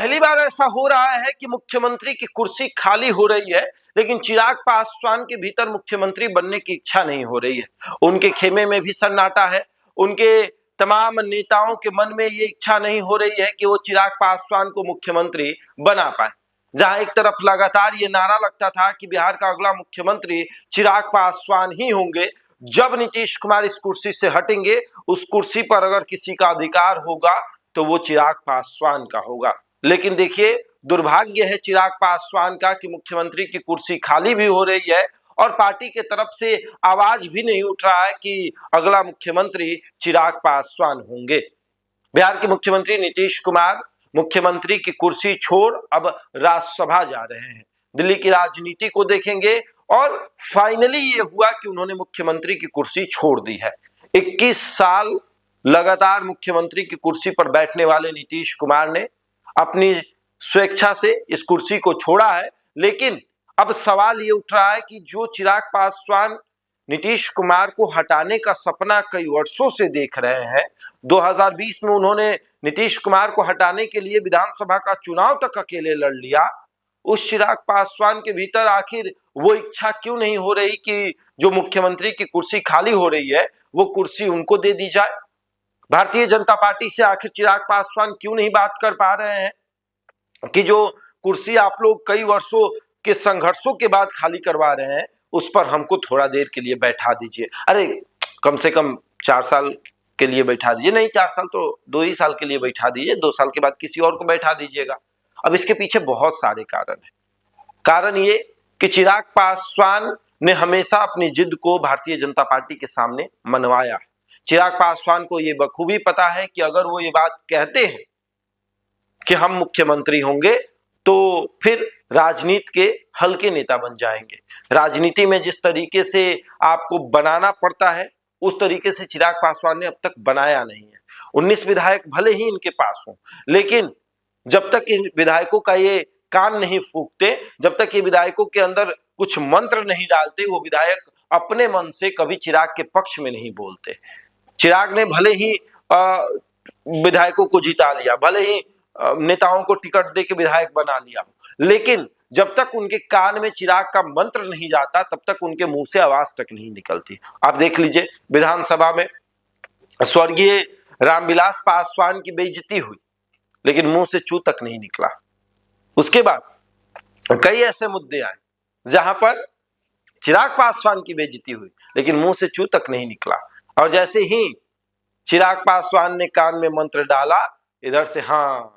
पहली बार ऐसा हो रहा है कि मुख्यमंत्री की कुर्सी खाली हो रही है, लेकिन चिराग पासवान के भीतर मुख्यमंत्री बनने की इच्छा नहीं हो रही है। उनके खेमे में भी सन्नाटा है। उनके तमाम नेताओं के मन में ये इच्छा नहीं हो रही है कि वो चिराग पासवान को मुख्यमंत्री बना पाए। जहां एक तरफ लगातार ये नारा लगता था कि बिहार का अगला मुख्यमंत्री चिराग पासवान ही होंगे, जब नीतीश कुमार इस कुर्सी से हटेंगे, उस कुर्सी पर अगर किसी का अधिकार होगा तो वो चिराग पासवान का होगा। लेकिन देखिए, दुर्भाग्य है चिराग पासवान का कि मुख्यमंत्री की कुर्सी खाली भी हो रही है और पार्टी के तरफ से आवाज भी नहीं उठ रहा है कि अगला मुख्यमंत्री चिराग पासवान होंगे। बिहार के मुख्यमंत्री नीतीश कुमार मुख्यमंत्री की कुर्सी छोड़ अब राज्यसभा जा रहे हैं। दिल्ली की राजनीति को देखेंगे और फाइनली ये हुआ कि उन्होंने मुख्यमंत्री की कुर्सी छोड़ दी है। 21 साल लगातार मुख्यमंत्री की कुर्सी पर बैठने वाले नीतीश कुमार ने अपनी स्वेच्छा से इस कुर्सी को छोड़ा है। लेकिन अब सवाल ये उठ रहा है कि जो चिराग पासवान नीतीश कुमार को हटाने का सपना कई वर्षों से देख रहे हैं, 2020 में उन्होंने नीतीश कुमार को हटाने के लिए विधानसभा का चुनाव तक अकेले लड़ लिया। उस चिराग पासवान के भीतर आखिर वो इच्छा क्यों नहीं हो रही कि जो मुख्यमंत्री की कुर्सी खाली हो रही है वो कुर्सी उनको दे दी जाए? भारतीय जनता पार्टी से आखिर चिराग पासवान क्यों नहीं बात कर पा रहे हैं कि जो कुर्सी आप लोग कई वर्षों के संघर्षों के बाद खाली करवा रहे हैं, उस पर हमको थोड़ा देर के लिए बैठा दीजिए। अरे कम से कम 4 साल के लिए बैठा दीजिए, नहीं 4 साल तो 2 ही साल के लिए बैठा दीजिए, 2 साल के बाद किसी और को बैठा दीजिएगा। अब इसके पीछे बहुत सारे कारण है। कारण ये कि चिराग पासवान ने हमेशा अपनी जिद को भारतीय जनता पार्टी के सामने मनवाया। चिराग पासवान को ये बखूबी पता है कि अगर वो ये बात कहते हैं कि हम मुख्यमंत्री होंगे तो फिर राजनीति के हल्के नेता बन जाएंगे। राजनीति में जिस तरीके से आपको बनाना पड़ता है उस तरीके से चिराग पासवान ने अब तक बनाया नहीं है। 19 विधायक भले ही इनके पास हों, लेकिन जब तक इन विधायकों का ये कान नहीं फूकते, जब तक ये विधायकों के अंदर कुछ मंत्र नहीं डालते, वो विधायक अपने मन से कभी चिराग के पक्ष में नहीं बोलते। चिराग ने भले ही विधायकों को जिता लिया, भले ही नेताओं को टिकट दे के विधायक बना लिया, लेकिन जब तक उनके कान में चिराग का मंत्र नहीं जाता तब तक उनके मुंह से आवाज तक नहीं निकलती। आप देख लीजिए, विधानसभा में स्वर्गीय रामविलास पासवान की बेइज्जती हुई, लेकिन मुंह से चू तक नहीं निकला। उसके बाद कई ऐसे मुद्दे आए जहां पर चिराग पासवान की बेइज्जती हुई, लेकिन मुंह से चू तक नहीं निकला। और जैसे ही चिराग पासवान ने कान में मंत्र डाला, इधर से हाँ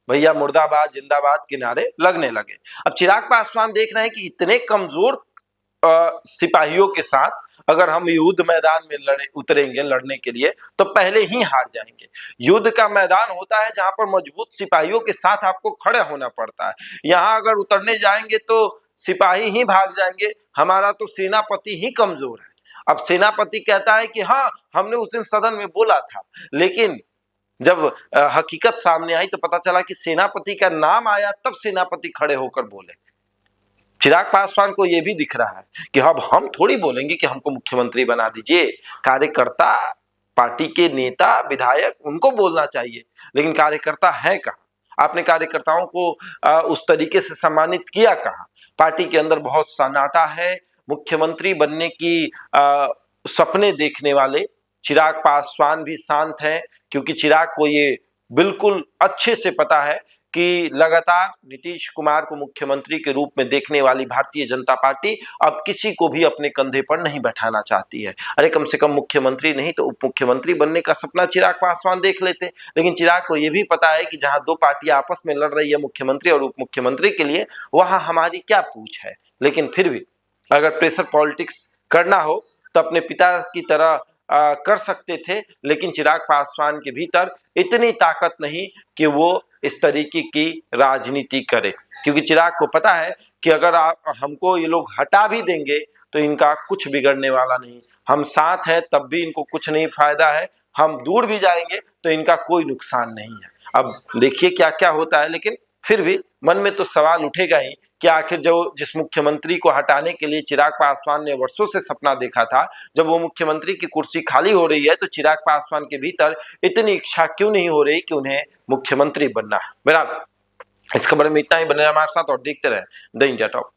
भैया मुर्दाबाद जिंदाबाद के नारे लगने लगे। अब चिराग पासवान देख रहे हैं कि इतने कमजोर सिपाहियों के साथ अगर हम युद्ध मैदान में उतरेंगे लड़ने के लिए तो पहले ही हार जाएंगे। युद्ध का मैदान होता है जहां पर मजबूत सिपाहियों के साथ आपको खड़े होना पड़ता है। यहाँ अगर उतरने जाएंगे तो सिपाही ही भाग जाएंगे, हमारा तो सेनापति ही कमजोर है। अब सेनापति कहता है कि हाँ हमने उस दिन सदन में बोला था, लेकिन जब हकीकत सामने आई तो पता चला कि सेनापति का नाम आया तब सेनापति खड़े होकर बोले। चिराग पासवान को यह भी दिख रहा है कि अब हम थोड़ी बोलेंगे कि हमको मुख्यमंत्री बना दीजिए। कार्यकर्ता, पार्टी के नेता, विधायक, उनको बोलना चाहिए, लेकिन कार्यकर्ता है कहाँ? आपने कार्यकर्ताओं को उस तरीके से सम्मानित किया कहाँ? पार्टी के अंदर बहुत सन्नाटा है। मुख्यमंत्री बनने की सपने देखने वाले चिराग पासवान भी शांत हैं, क्योंकि चिराग को ये बिल्कुल अच्छे से पता है कि लगातार नीतीश कुमार को मुख्यमंत्री के रूप में देखने वाली भारतीय जनता पार्टी अब किसी को भी अपने कंधे पर नहीं बैठाना चाहती है। अरे कम से कम मुख्यमंत्री नहीं तो उप मुख्यमंत्री बनने का सपना चिराग पासवान देख लेते। लेकिन चिराग को यह भी पता है कि जहां 2 पार्टियां आपस में लड़ रही है मुख्यमंत्री और उप मुख्यमंत्री के लिए, वहां हमारी क्या पूछ है। लेकिन फिर भी अगर प्रेशर पॉलिटिक्स करना हो तो अपने पिता की तरह कर सकते थे, लेकिन चिराग पासवान के भीतर इतनी ताकत नहीं कि वो इस तरीके की राजनीति करे, क्योंकि चिराग को पता है कि अगर हमको ये लोग हटा भी देंगे तो इनका कुछ बिगड़ने वाला नहीं। हम साथ हैं तब भी इनको कुछ नहीं फायदा है, हम दूर भी जाएंगे तो इनका कोई नुकसान नहीं है। अब देखिए क्या क्या होता है, लेकिन फिर भी मन में तो सवाल उठेगा ही कि आखिर जो जिस मुख्यमंत्री को हटाने के लिए चिराग पासवान ने वर्षों से सपना देखा था, जब वो मुख्यमंत्री की कुर्सी खाली हो रही है तो चिराग पासवान के भीतर इतनी इच्छा क्यों नहीं हो रही कि उन्हें मुख्यमंत्री बनना है। बराबर इस खबर में इतना ही। बने रहे हमारे साथ और देखते रहे द इंडिया टॉप।